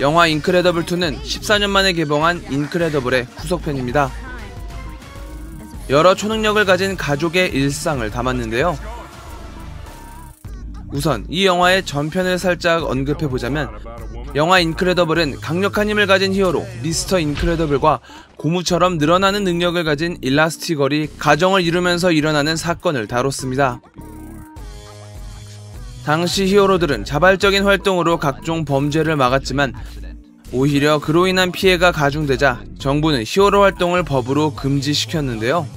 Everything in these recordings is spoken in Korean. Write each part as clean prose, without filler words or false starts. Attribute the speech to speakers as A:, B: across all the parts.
A: 영화 인크레더블2는 14년 만에 개봉한 인크레더블의 후속편입니다. 여러 초능력을 가진 가족의 일상을 담았는데요. 우선 이 영화의 전편을 살짝 언급해보자면, 영화 인크레더블은 강력한 힘을 가진 히어로 미스터 인크레더블과 고무처럼 늘어나는 능력을 가진 일라스티걸이 가정을 이루면서 일어나는 사건을 다뤘습니다. 당시 히어로들은 자발적인 활동으로 각종 범죄를 막았지만 오히려 그로 인한 피해가 가중되자 정부는 히어로 활동을 법으로 금지시켰는데요.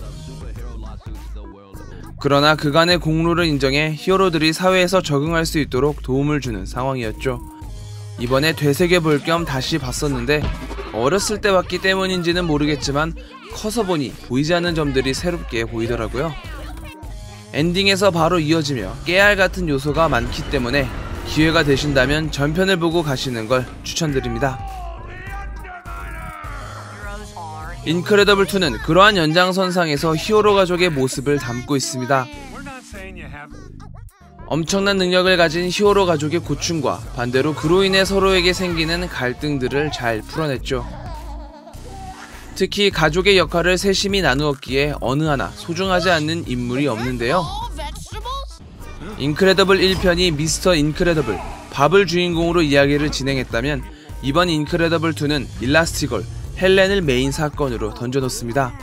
A: 그러나 그간의 공로를 인정해 히어로들이 사회에서 적응할 수 있도록 도움을 주는 상황이었죠. 이번에 되새겨볼 겸 다시 봤었는데 어렸을 때 봤기 때문인지는 모르겠지만 커서 보니 보이지 않는 점들이 새롭게 보이더라고요. 엔딩에서 바로 이어지며 깨알 같은 요소가 많기 때문에 기회가 되신다면 전편을 보고 가시는 걸 추천드립니다. 인크레더블2는 그러한 연장선상에서 히어로 가족의 모습을 담고 있습니다. 엄청난 능력을 가진 히어로 가족의 고충과 반대로 그로 인해 서로에게 생기는 갈등들을 잘 풀어냈죠. 특히 가족의 역할을 세심히 나누었기에 어느 하나 소중하지 않는 인물이 없는데요. 인크레더블 1편이 미스터 인크레더블, 밥을 주인공으로 이야기를 진행했다면 이번 인크레더블2는 일라스티걸, 헬렌을 메인 사건으로 던져놓습니다.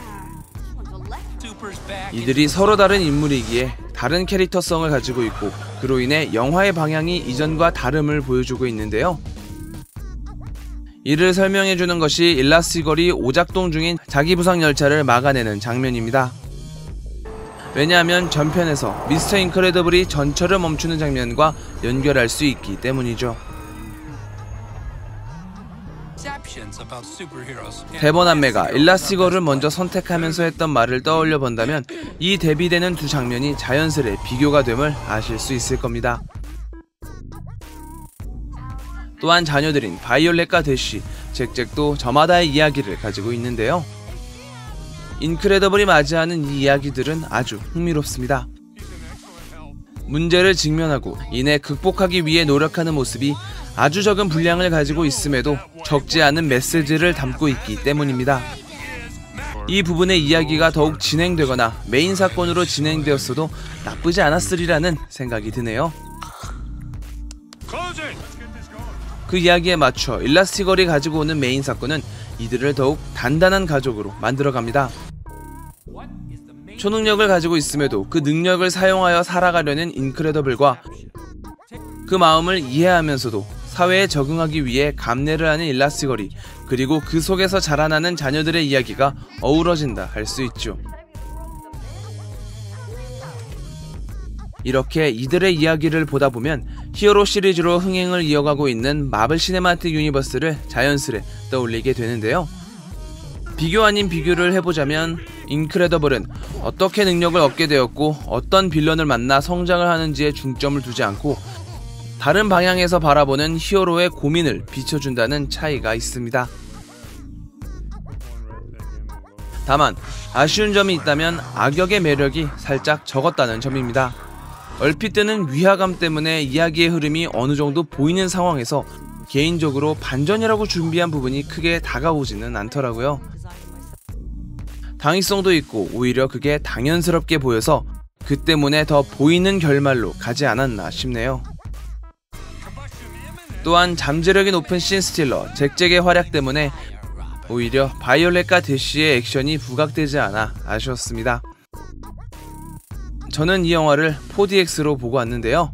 A: 이들이 서로 다른 인물이기에 다른 캐릭터성을 가지고 있고 그로 인해 영화의 방향이 이전과 다름을 보여주고 있는데요. 이를 설명해주는 것이 일라스티걸이 오작동 중인 자기 부상 열차를 막아내는 장면입니다. 왜냐하면 전편에서 미스터 인크레더블이 전철을 멈추는 장면과 연결할 수 있기 때문이죠. 대본 안매가 일라스티걸을 먼저 선택하면서 했던 말을 떠올려 본다면 이 대비되는 두 장면이 자연스레 비교가 됨을 아실 수 있을 겁니다. 또한 자녀들인 바이올렛과 대쉬, 잭잭도 저마다의 이야기를 가지고 있는데요. 인크레더블이 맞이하는 이 이야기들은 아주 흥미롭습니다. 문제를 직면하고 이내 극복하기 위해 노력하는 모습이 아주 적은 분량을 가지고 있음에도 적지 않은 메시지를 담고 있기 때문입니다. 이 부분의 이야기가 더욱 진행되거나 메인 사건으로 진행되었어도 나쁘지 않았으리라는 생각이 드네요. 그 이야기에 맞춰 일라스티걸이 가지고 오는 메인 사건은 이들을 더욱 단단한 가족으로 만들어갑니다. 초능력을 가지고 있음에도 그 능력을 사용하여 살아가려는 인크레더블과 그 마음을 이해하면서도 사회에 적응하기 위해 감내를 하는 일라스티걸이, 그리고 그 속에서 자라나는 자녀들의 이야기가 어우러진다 할 수 있죠. 이렇게 이들의 이야기를 보다 보면 히어로 시리즈로 흥행을 이어가고 있는 마블 시네마틱 유니버스를 자연스레 떠올리게 되는데요. 비교 아닌 비교를 해보자면 인크레더블은 어떻게 능력을 얻게 되었고 어떤 빌런을 만나 성장을 하는지에 중점을 두지 않고 다른 방향에서 바라보는 히어로의 고민을 비춰준다는 차이가 있습니다. 다만 아쉬운 점이 있다면 악역의 매력이 살짝 적었다는 점입니다. 얼핏 드는 위화감 때문에 이야기의 흐름이 어느 정도 보이는 상황에서 개인적으로 반전이라고 준비한 부분이 크게 다가오지는 않더라고요. 당위성도 있고 오히려 그게 당연스럽게 보여서 그 때문에 더 보이는 결말로 가지 않았나 싶네요. 또한 잠재력이 높은 씬스틸러 잭잭의 활약 때문에 오히려 바이올렛과 대쉬의 액션이 부각되지 않아 아쉬웠습니다. 저는 이 영화를 4DX로 보고 왔는데요.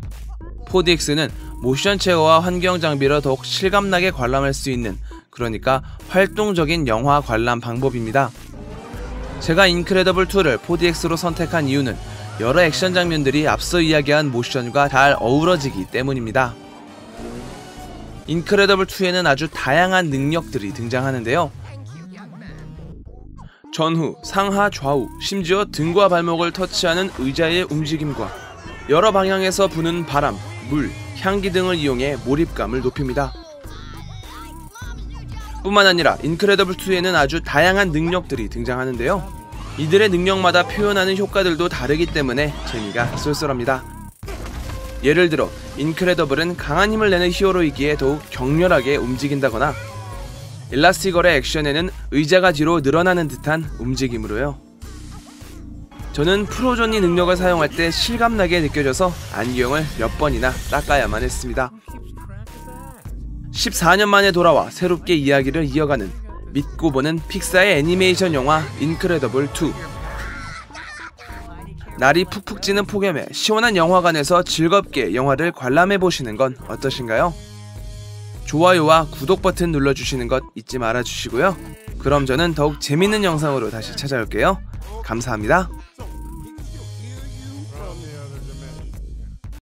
A: 4DX는 모션 체어와 환경 장비로 더욱 실감나게 관람할 수 있는, 그러니까 활동적인 영화 관람 방법입니다. 제가 인크레더블2를 4DX로 선택한 이유는 여러 액션 장면들이 앞서 이야기한 모션과 잘 어우러지기 때문입니다. 인크레더블2에는 아주 다양한 능력들이 등장하는데요. 전후, 상하, 좌우, 심지어 등과 발목을 터치하는 의자의 움직임과 여러 방향에서 부는 바람, 물, 향기 등을 이용해 몰입감을 높입니다. 뿐만 아니라 인크레더블2에는 아주 다양한 능력들이 등장하는데요. 이들의 능력마다 표현하는 효과들도 다르기 때문에 재미가 쏠쏠합니다. 예를 들어 인크레더블은 강한 힘을 내는 히어로이기에 더욱 격렬하게 움직인다거나, 일라스티걸의 액션에는 의자가 뒤로 늘어나는 듯한 움직임으로요. 저는 프로존이 능력을 사용할 때 실감나게 느껴져서 안경을 몇 번이나 닦아야만 했습니다. 14년 만에 돌아와 새롭게 이야기를 이어가는 믿고 보는 픽사의 애니메이션 영화 인크레더블 2. 날이 푹푹 찌는 폭염에 시원한 영화관에서 즐겁게 영화를 관람해보시는 건 어떠신가요? 좋아요와 구독 버튼 눌러주시는 것 잊지 말아주시고요. 그럼 저는 더욱 재밌는 영상으로 다시 찾아올게요. 감사합니다.